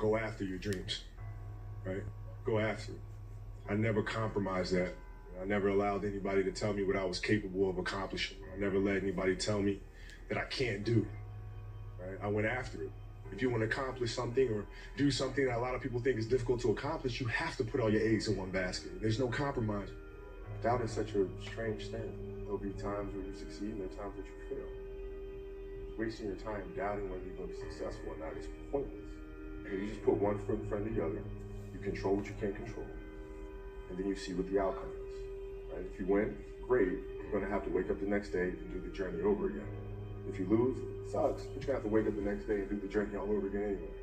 go after your dreams, right? Go after it. I never compromised that. I never allowed anybody to tell me what I was capable of accomplishing. I never let anybody tell me that I can't do, right? I went after it. If you want to accomplish something or do something that a lot of people think is difficult to accomplish, you have to put all your eggs in one basket. There's no compromise. Doubt is such a strange thing. There'll be times where you succeed and there are times that you fail. Wasting your time doubting whether you're going to be successful or not is pointless. You just put one foot in front of the other, you control what you can't control, and then you see what the outcome is. Right? If you win, great, you're going to have to wake up the next day and do the journey over again. If you lose, it sucks, but you're going to have to wake up the next day and do the journey all over again anyway.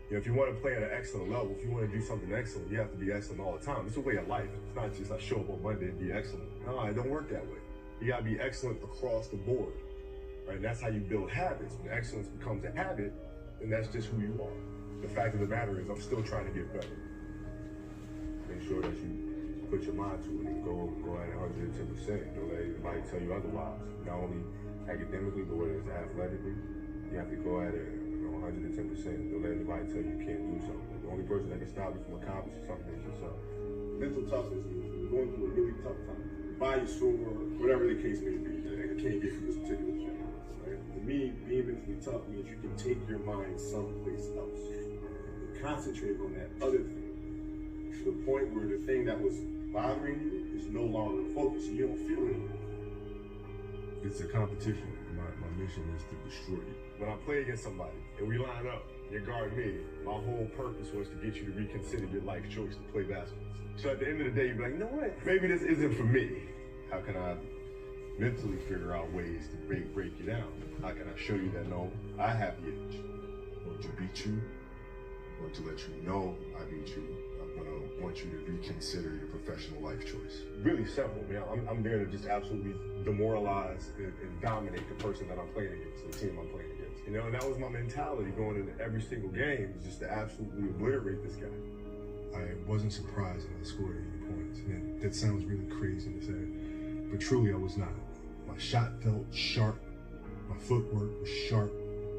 You know, if you want to play at an excellent level, if you want to do something excellent, you have to be excellent all the time. It's a way of life. It's not just I show up on Monday and be excellent. No, it don't work that way. You got to be excellent across the board, right? And that's how you build habits. When excellence becomes a habit, then that's just who you are. The fact of the matter is I'm still trying to get better. Make sure that you put your mind to it and go at 110%. Don't let anybody tell you otherwise. Not only academically, but whether it's athletically, you have to go at it 110%. Don't let anybody tell you can't do something. The only person that can stop you from accomplishing something is yourself. Mental toughness means you're going through a really tough time. By your sore, whatever the case may be, I can't get through this particular thing. Right? To me, being mentally tough means you can take your mind someplace else and concentrate on that other thing to the point where the thing that was bothering you is no longer focused. You don't feel it anymore. It's a competition. My mission is to destroy you. When I play against somebody and we line up, you guard me, my whole purpose was to get you to reconsider your life choice to play basketball. So at the end of the day, you'd be like, you know what? Maybe this isn't for me. How can I mentally figure out ways to break you down? How can I show you that, no, I have the edge? I want to beat you. I want to let you know I beat you. I'm going to want you to reconsider your professional life choice. Really simple, man. I'm there to just absolutely demoralize and dominate the person that I'm playing against, the team I'm playing against. You know, and that was my mentality going into every single game, was just to absolutely obliterate this guy. I wasn't surprised when I scored any points. And that sounds really crazy to say, but truly I was not. My shot felt sharp, my footwork was sharp,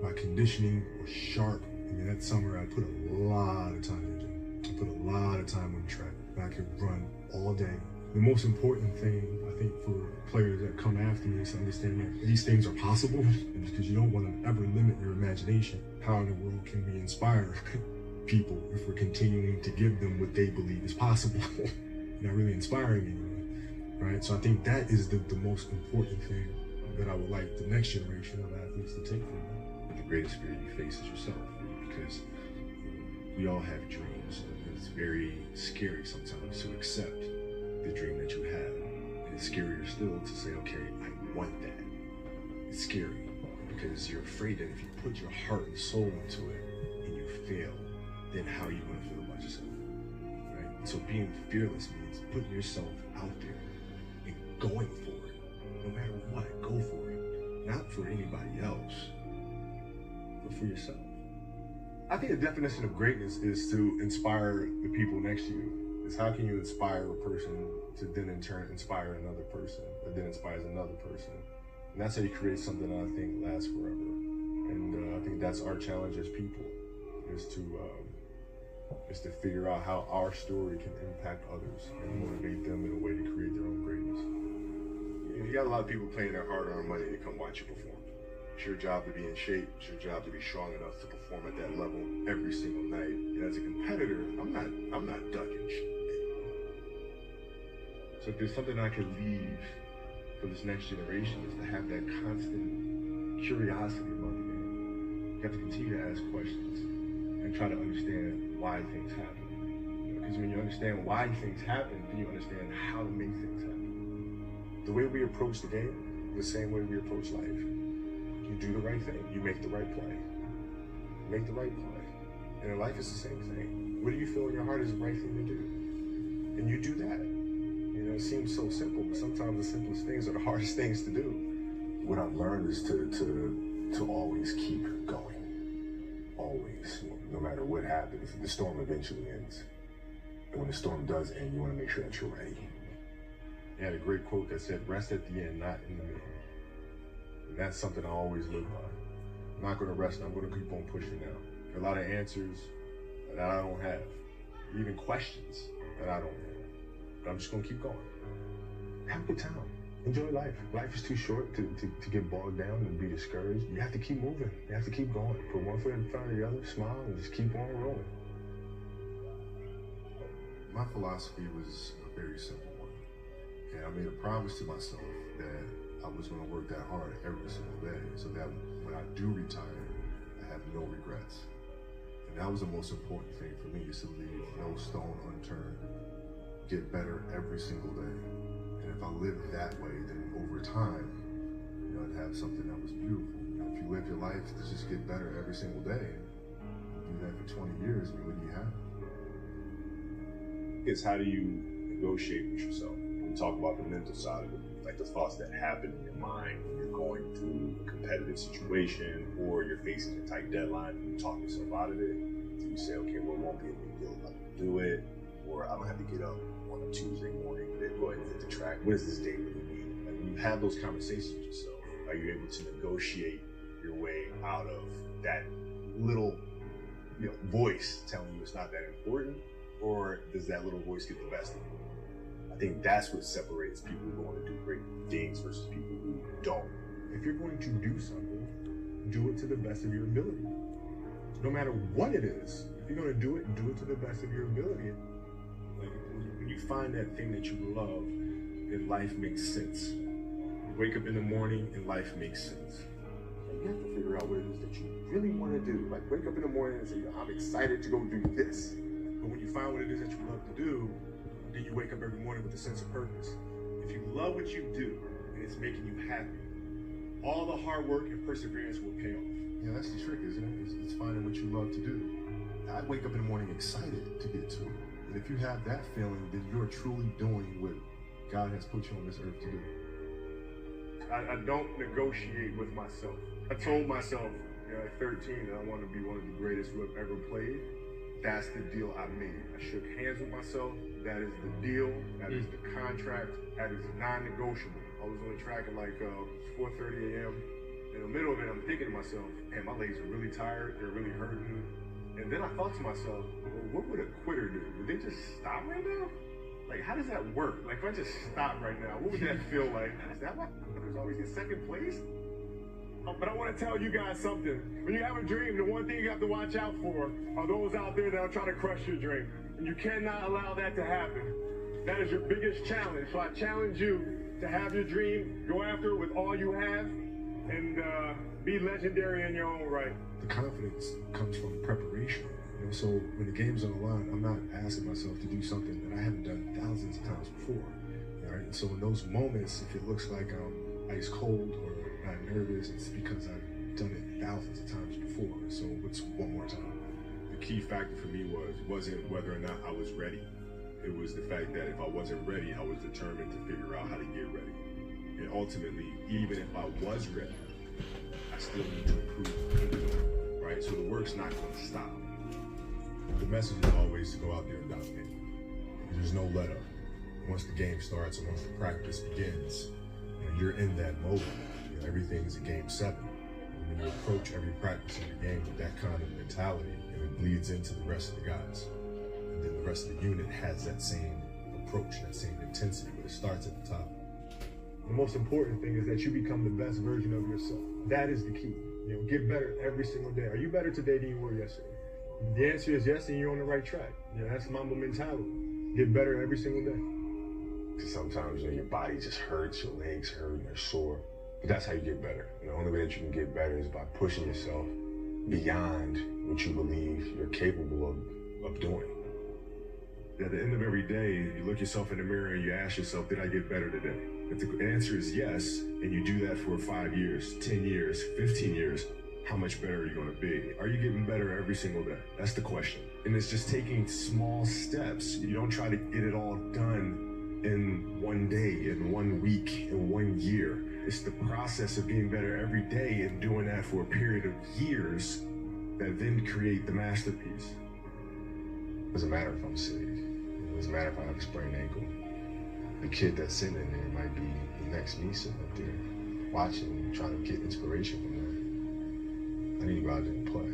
my conditioning was sharp. I mean, that summer I put a lot of time in the gym. I put a lot of time on the track. I could run all day. The most important thing, I think, for players that come after me is to understand that these things are possible, because you don't want to ever limit your imagination. How in the world can we inspire people if we're continuing to give them what they believe is possible? Not really inspiring anyone, right? So I think that is the most important thing that I would like the next generation of athletes to take from me. The greatest fear you face is yourself, because we all have dreams. It's very scary sometimes to accept the dream that you have. And it's scarier still to say, okay, I want that. It's scary because you're afraid that if you put your heart and soul into it and you fail, then how are you going to feel about yourself, right? So being fearless means putting yourself out there and going for it. No matter what, go for it. Not for anybody else, but for yourself. I think the definition of greatness is to inspire the people next to you. It's how can you inspire a person to then in turn inspire another person, that then inspires another person. And that's how you create something that I think lasts forever. And I think that's our challenge as people, is to figure out how our story can impact others and motivate them in a way to create their own greatness. You got a lot of people paying their hard-earned money to come watch you perform. It's your job to be in shape. It's your job to be strong enough to perform at that level every single night. And as a competitor, I'm not ducking shit. So if there's something I can leave for this next generation, is to have that constant curiosity about the game. You have to continue to ask questions and try to understand why things happen. Because when you understand why things happen, then you understand how to make things happen. The way we approach the game, the same way we approach life. You do the right thing, you make the right play. You make the right play. And in life, it's the same thing. What do you feel in your heart is the right thing to do? And you do that. You know, it seems so simple, but sometimes the simplest things are the hardest things to do. What I've learned is to always keep going. Always. No matter what happens, the storm eventually ends. And when the storm does end, you want to make sure that you're ready. He had a great quote that said, rest at the end, not in the middle. And that's something I always live by. I'm not going to rest, I'm going to keep on pushing now. There are a lot of answers, that I don't have, even questions that I don't have. But I'm just gonna keep going. Have a good time. Enjoy life. Life is too short to get bogged down and be discouraged. You have to keep moving. You have to keep going. Put one foot in front of the other, smile, and just keep on rolling. My philosophy was a very simple one. And I made a promise to myself that I was going to work that hard every single day so that when I do retire, I have no regrets. And that was the most important thing for me, is to leave no stone unturned, get better every single day. And if I lived that way, then over time, I'd have something that was beautiful. If you live your life to just get better every single day, do that for 20 years, what do you have? Is how do you negotiate with yourself? We talk about the mental side of it, like the thoughts that happen in your mind when you're going through a competitive situation or you're facing a tight deadline and you talk yourself out of it. So you say, okay, well, it won't be a big deal if I don't do it, or I don't have to get up on a Tuesday morning, then go ahead and hit the track. What does this day really mean? Like, when you have those conversations with yourself, are you able to negotiate your way out of that little voice telling you it's not that important? Or does that little voice get the best of you? I think that's what separates people who want to do great things versus people who don't. If you're going to do something, do it to the best of your ability. No matter what it is, if you're going to do it to the best of your ability. Like, when you find that thing that you love, then life makes sense. You wake up in the morning and life makes sense. And you have to figure out what it is that you really want to do. Like, wake up in the morning and say, I'm excited to go do this. But when you find what it is that you love to do, then you wake up every morning with a sense of purpose. If you love what you do and it's making you happy, all the hard work and perseverance will pay off. Yeah, that's the trick, isn't it? It's finding what you love to do. I wake up in the morning excited to get to it. And if you have that feeling, then you're truly doing what God has put you on this earth to do. I don't negotiate with myself. I told myself at 13 that I want to be one of the greatest who have ever played. That's the deal I made. I shook hands with myself. That is the deal. That is the contract. That is non-negotiable. I was on the track at like 4:30 a.m. In the middle of it, I'm thinking to myself, man, my legs are really tired. They're really hurting. And then I thought to myself, well, what would a quitter do? Would they just stop right now? Like, how does that work? Like, if I just stop right now, what would that feel like? Is that why there's always in second place? But I want to tell you guys something. When you have a dream, the one thing you have to watch out for are those out there that are trying to crush your dream. And you cannot allow that to happen. That is your biggest challenge. So I challenge you to have your dream, go after it with all you have, and be legendary in your own right. The confidence comes from preparation. So when the game's on the line, I'm not asking myself to do something that I haven't done thousands of times before. All right? And so in those moments, if it looks like I'm ice cold or I'm nervous, it's because I've done it thousands of times before. So what's one more time? The key factor for me wasn't whether or not I was ready. It was the fact that if I wasn't ready, I was determined to figure out how to get ready. And ultimately, even if I was ready, I still need to improve, right? So the work's not going to stop. The message is always to go out there and dominate. There's no let up. Once the game starts and once the practice begins, you're in that mode. Everything is a game 7. And when you approach every practice in the game with that kind of mentality, and it bleeds into the rest of the guys. And then the rest of the unit has that same approach, that same intensity, but it starts at the top. The most important thing is that you become the best version of yourself. That is the key. Get better every single day. Are you better today than you were yesterday? The answer is yes, and you're on the right track. That's Mamba mentality. Get better every single day. Because sometimes your body just hurts, your legs hurt, you're sore. But that's how you get better. The only way that you can get better is by pushing yourself beyond what you believe you're capable of doing. At the end of every day, you look yourself in the mirror and you ask yourself, did I get better today? If the answer is yes, and you do that for 5 years, 10 years, 15 years, how much better are you going to be? Are you getting better every single day? That's the question. And it's just taking small steps. You don't try to get it all done in one day, in 1 week, in 1 year. It's the process of getting better every day and doing that for a period of years that then create the masterpiece. It doesn't matter if I'm sick. It doesn't matter if I have a sprained ankle. The kid that's sitting in there might be the next me sitting up there watching, trying to get inspiration from that. I need to go out there and play.